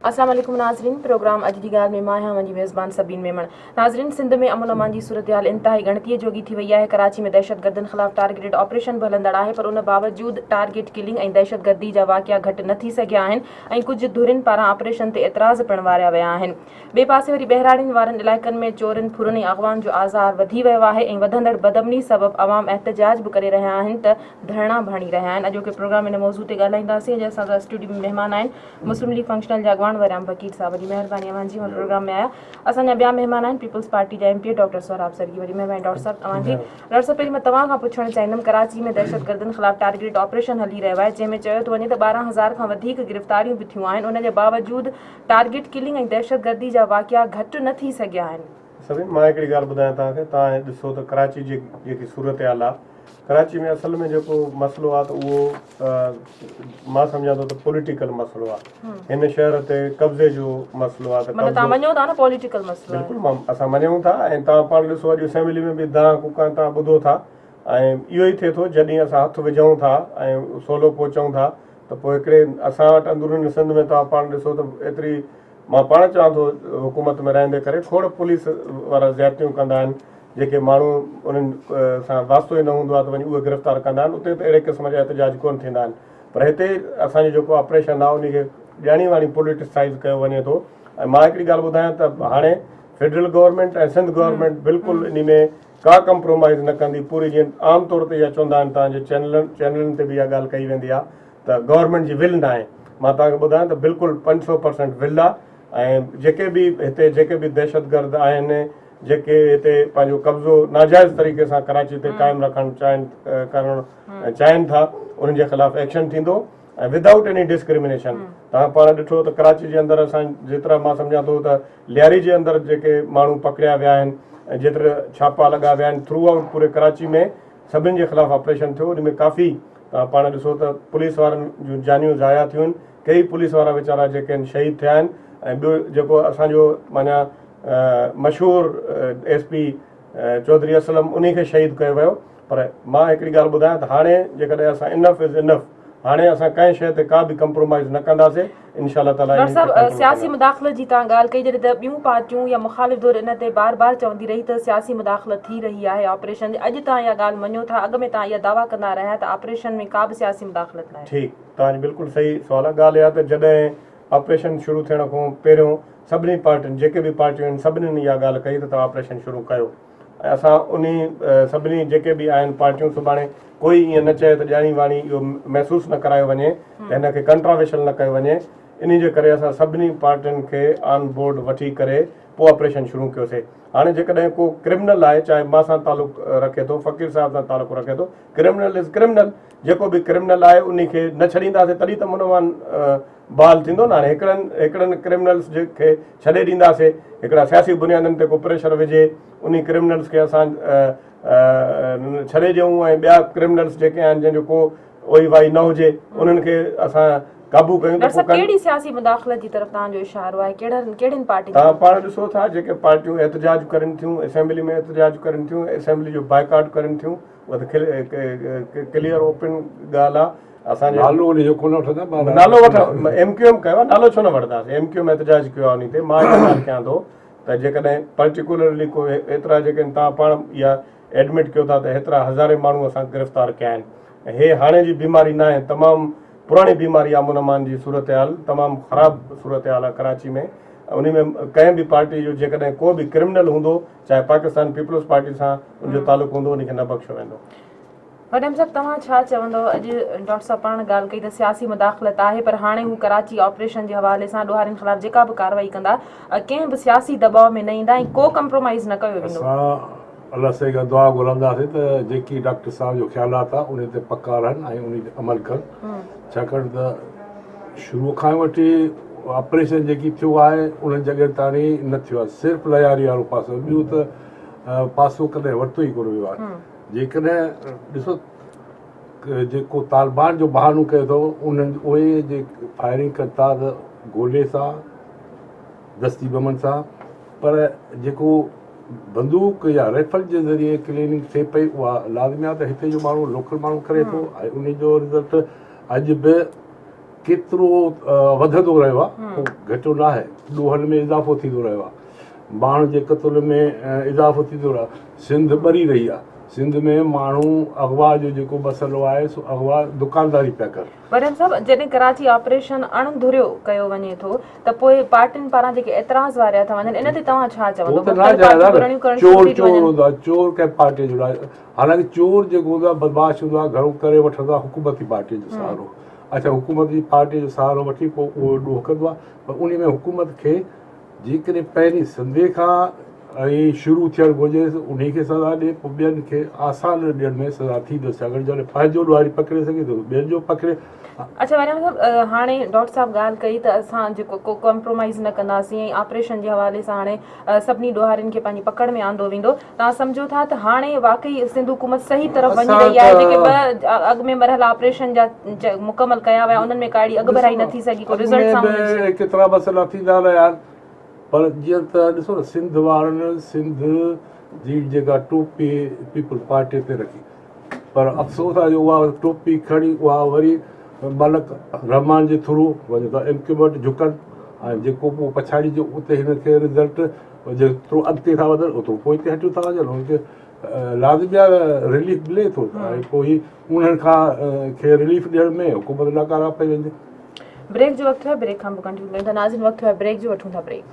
अस्सलाम वालेकुम नाज़रीन, प्रोग्राम अॼु जी ॻाल्हि में मां आहियां मुंहिंजी मेज़बान सबीन मेमण। नाज़रीन, सिंध में अमन अमान जी सूरत हाल इंतहाई गणतीअ जोगी थी वई आहे। कराची में दहशतगर्दनि ख़िलाफ़ टारगेटेड ऑपरेशन बि हलंदड़ आहे, पर उन बावजूद टारगेट किलिंग ऐं दहशतगर्दी जा वाक़िया घटि न थी सघिया आहिनि ऐं कुझु धुरियुनि पारां ऑपरेशन ते एतिराज़ पिणु वारिया विया आहिनि। ॿिए पासे वरी बहिराड़ियुनि वारनि इलाइक़नि में चोरनि फुरनि ऐं अॻवान जो आज़ार वधी वियो आहे ऐं वधंदड़ बदमनी सबबु अवाम एहतजाज बि करे रहिया आहिनि त धरणा भणी रहिया आहिनि। अॼोके प्रोग्राम हिन मौज़ू ते ॻाल्हाईंदासीं, जंहिं सां स्टूडियो में महिमान आहिनि मुस्लिम लीग फंक्शनल जा अॻवान वरियाम वकील साहब। वॾी महिरबानी अवां जी प्रोग्राम में आया। असांजा ॿिया महिमान आहिनि पीपल्स पार्टी जा MP डॉक्टर सोहराब सरगी। वॾी महिरबानी डॉक्टर साहब तव्हां जी। डॉक्टर साहब, पहिरीं मां तव्हां खां पुछणु चाहींदमि, कराची में दहशतगर्दनि ख़िलाफ़ टारगेटेड ऑपरेशन हली रहियो आहे, जंहिंमें चयो थो वञे त 12,000 खां वधीक गिरफ़्तारियूं बि थियूं आहिनि। उन जे बावजूद टारगेट किलिंग ऐं दहशतगर्दी जा वाक़िया घटि न थी सघिया आहिनि। सभिनि मां हिकिड़ी ॻाल्हि ॿुधायां तव्हांखे, तव्हां ॾिसो त कराची जी जेकी सूरत हाल आहे, कराची में असल में जेको मसइलो आहे त उहो मां सम्झां थो त पॉलिटिकल मसइलो आहे। हिन शहर ते कब्ज़े जो मसइलो आहे। तव्हां मञो था न पॉलिटिकल मसइलो? बिल्कुलु असां मञूं था, ऐं तव्हां पाण ॾिसो अॼु असेंबली में बि दड़ा कुका तव्हां ॿुधो था, ऐं इहो ई थिए थो जॾहिं असां हथु विझूं था ऐं सोलो पहुचूं था त पोइ हिकिड़े असां वटि अंदरूनी सिंध में तव्हां पाण ॾिसो त एतिरी, मां पाण चवां थो हुकूमत में रहंदे करे खोड़ पुलिस वारा ज़्यादतियूं कंदा आहिनि, जेके माण्हू उन्हनि सां वास्तो ई न हूंदो आहे त वञी उहे गिरफ़्तार कंदा आहिनि। उते त अहिड़े क़िस्म जा एहतजाज कोन थींदा आहिनि, पर हिते असांजो जेको ऑपरेशन आहे उनखे ॼाणी वाणी पॉलिटिसाइज़ कयो वञे थो। ऐं मां हिकिड़ी ॻाल्हि ॿुधायां त हाणे फेडरल गवर्नमेंट ऐं सिंध गवर्नमेंट बिल्कुलु इन में का कंप्रोमाइज़ न कंदी। पूरी जीअं आम तौर ते इहा चवंदा आहिनि, तव्हांजे चैनलनि ते बि इहा ॻाल्हि कई वेंदी आहे त गवर्नमेंट जी विल न आहे। मां तव्हांखे ॿुधायां त बिल्कुलु 500% विल आहे। ऐं जेके बि हिते जेके बि दहशतगर्द आहिनि, जेके हिते पंहिंजो कब्ज़ो नाजाइज़ तरीक़े सां कराची ते क़ाइमु रखणु चाहिनि था, उन्हनि जे ख़िलाफ़ु एक्शन थींदो ऐं विदाउट एनी डिस्क्रिमिनेशन। तव्हां पाण ॾिठो त कराची जे अंदरि असां जेतिरा मां सम्झां थो त लियारी जे अंदरि जेके माण्हू पकड़िया विया आहिनि ऐं जेतिरा छापा लॻा विया आहिनि थ्रू आउट पूरे कराची में, सभिनि जे ख़िलाफ़ु ऑपरेशन थियो। उन में काफ़ी तव्हां पाण ॾिसो त पुलिस वारनि जूं जानियूं ज़ाया थियूं आहिनि, कई पुलिस वारा वीचारा जेके आहिनि शहीद थिया आहिनि। ऐं ॿियो जेको असांजो माना मशहूरु SP चौधरी असलम, उन खे शहीद कयो वियो। पर मां हिकिड़ी ॻाल्हि ॿुधायां त हाणे जेकॾहिं असां इनफ इज़ इनफ, हाणे असां कंहिं शइ ते का बि कंप्रोमाइज़ न कंदासीं इंशाअल्लाह ताला। डॉक्टर साहब, सियासी मुदाख़लत जी तव्हां ॻाल्हि कई, जॾहिं त ॿियूं पार्टियूं या मुख़ालिफ़ धुर इन ते बार बार चवंदी रही त सियासी मुदाख़लत थी रही आहे ऑपरेशन जी, अॼु तव्हां इहा ॻाल्हि मञो था? अॻ में तव्हां इहा दावा कंदा रहिया त ऑपरेशन में का बि सियासी मुदाख़लत न आहे। ठीकु, तव्हांजी बिल्कुलु सही सुवाल आहे। ॻाल्हि इहा त जॾहिं ऑपरेशन शुरू थियण खां पहिरियों सभिनी पार्टियुनि, जेके बि पार्टियूं आहिनि, सभिनीनि इहा ॻाल्हि कई त तव्हां ऑपरेशन शुरू कयो। ऐं असां उन सभिनी जेके बि आहिनि पार्टियूं, सुभाणे कोई ईअं न चए त ॼाणी वाणी इहो महसूसु न करायो वञे त हिनखे कंट्रावर्शियल न कयो वञे। इन जे करे असां सभिनी पार्टियुनि खे ऑन बोर्ड वठी करे पोइ ऑपरेशन शुरू कयोसीं। हाणे जेकॾहिं को क्रिमिनल आहे, चाहे मां सां तालुक़ु रखे थो, फ़क़ीर साहिब सां तालुक़ु रखे थो, क्रिमिनल इज़ क्रिमिनल। जेको बि क्रिमिनल आहे उन खे न छॾींदासीं तॾहिं त मुनवान बहाल थींदो न। हाणे हिकिड़नि क्रिमिनल्स खे छॾे ॾींदासीं, हिकिड़ा सियासी बुनियादनि ते को प्रेशर विझे, उन क्रिमिनल्स खे असां छॾे ॾियूं ऐं ॿिया क्रिमिनल्स जेके आहिनि जंहिंजो को ओई वाई न हुजे उन्हनि खे असां काबू कयूं। कहिड़ी सियासी मुदाख़लत जी तरफ़ तव्हांजो इशारो आहे? कहिड़ियुनि पार्टियुनि? तव्हां पाण ॾिसो था जेके पार्टियूं एहतजाज करनि थियूं, असेंबली में एहतजाज करनि थियूं, असेंबली जो बाइकाट करनि थियूं, उहा त क्लियर ओपन ॻाल्हि आहे। असांजो नालो वठो, MQM कयो आहे, नालो छो न वठंदासीं? MQM एहतजाज कयो आहे उन ते। मां इहा ॻाल्हि कयां थो त जेकॾहिं पर्टिकुलरली को एतिरा जेके तव्हां पाण इहा एडमिट कयो था त हेतिरा हज़ारे माण्हू असां गिरफ़्तार कया आहिनि, ऐं हे हाणे जी बीमारी न आहे, तमामु पुराणी बीमारी आहे। अमन अमान जी सूरत हाल तमामु ख़राबु सूरत हाल आहे कराची में। उन में कंहिं बि पार्टी जो जेकॾहिं को बि क्रिमिनल हूंदो, चाहे पाकिस्तान पीपल्स पार्टी सां उनजो तालुक़ु हूंदो, उनखे न बख़्शो वेंदो। वॾम साहब, तव्हां छा चवंदव? अॼु डॉक्टर साहब पाण ॻाल्हि कई त सियासी मुदाख़लत आहे, पर हाणे हू कराची ऑपरेशन जे हवाले सां ॾोहारियुनि ख़िलाफ़ जेका बि कार्रवाई कंदा, कंहिं बि सियासी दबाव में न ईंदा ऐं को कंप्रोमाइज़ न कयो वेंदो। अलाह से दुआ घुरंदासीं त जेकी डॉक्टर साहब जो ख़्यालात आहे उन ते पका रहनि ऐं उन ते अमल कनि। छाकाणि त शुरू खां वठी ऑपरेशन जेकी थियो आहे उन जॻह ताणी न थियो आहे, सिर्फ़ु लयारी वारो पासो, ॿियो त पासो कॾहिं वरितो ई कोन वियो आहे। जेकॾहिं ॾिसो जेको तालिबान जो बहानो कयो अथव, उन्हनि उहे जे फायरिंग कनि था त गोले सां, दस्ती बमनि सां, पर जेको बंदूक या राइफल जे ज़रिए क्लीनिंग थिए पई उहा लाज़मी आहे त हिते जो माण्हू लोकल माण्हू करे थो ऐं उन जो रिज़ल्ट अॼु बि केतिरो वधंदो रहियो आहे, घटो न आहे, ॾोहनि में इज़ाफ़ो थींदो रहियो आहे, बाण जे क़त्ल में इज़ाफ़ो थींदो रहियो आहे। सिंध ॿरी रही आहे, सिंध में माण्हू अगवा जो जेको मसइलो आहे सो अगवा दुकानदारी पिया कनि। वरियम साहब, जॾहिं कराची ऑपरेशन अणधुरियो कयो वञे थो त पोइ पार्टियुनि पारां जेके एतिराज़ वारिया था वञनि, इन ते तव्हां छा चवंदो? चोर चोर हूंदो आहे, चोर कंहिं पार्टीअ जो आहे, हालांकि चोर जेको हूंदो आहे बदमाश हूंदो आहे, घणो करे वठंदो आहे हुकूमती पार्टीअ जो सहारो। अच्छा, हुकूमती पार्टीअ जो सहारो वठी पोइ उहो ॾोह कंदो आहे, पर उन में हुकूमत खे जेकॾहिं पहिरीं सिंधे खां ऐं शुरू थियणु घुरिजे उन खे सज़ा ॾिए, पोइ ॿियनि खे आसान ॾियण में सज़ा थींदो। छाकाणि जॾहिं पंहिंजो ॾुहारी पकिड़े सघे थो ॿियनि जो पकिड़े। अच्छा वरियम साहब, हाणे डॉक्टर साहब ॻाल्हि कई त असां जेको को कॉम्प्रोमाइज़ न कंदासीं ऐं ऑपरेशन जे हवाले सां हाणे सभिनी ॾोहारियुनि खे पंहिंजी पकड़ में आंदो वेंदो। तव्हां सम्झो था त हाणे वाक़ई सिंध हुकूमत सही तरफ़ वञी रही आहे? जेके ॿ अॻु में मरहल ऑपरेशन जा मुकमल कया विया उन्हनि में काड़ी अॻुभराई न थी सघी, को रिज़ल्ट साम्हूं केतिरा मसइला थींदा रहिया आहिनि, पर जीअं त ॾिसो न सिंध वारनि सिंध जी जेका टोपी पीपल पार्टी ते रखी, पर अफ़सोस आहे जो उहा टोपी खणी उहा वरी मलक रहमान जे थ्रू वञे था इंक्यूबेट झुकनि, ऐं जेको पोइ पछाड़ी जो उते हिनखे रिज़ल्ट जेतिरो अॻिते था वधनि ओतिरो पोइ हटियूं था वञनि, हुनखे लाज़मी आहे रिलीफ मिले थो, ऐं पोइ उन्हनि खां खे रिलीफ ॾियण में हुकूमत नाकारा पई वञे। ब्रेक जो वक़्तु है, ब्रेक खां पोइ कंटिन्यू कयूं था। नाज़रीन, वक़्तु है ब्रेक जो, वठूं था ब्रेक।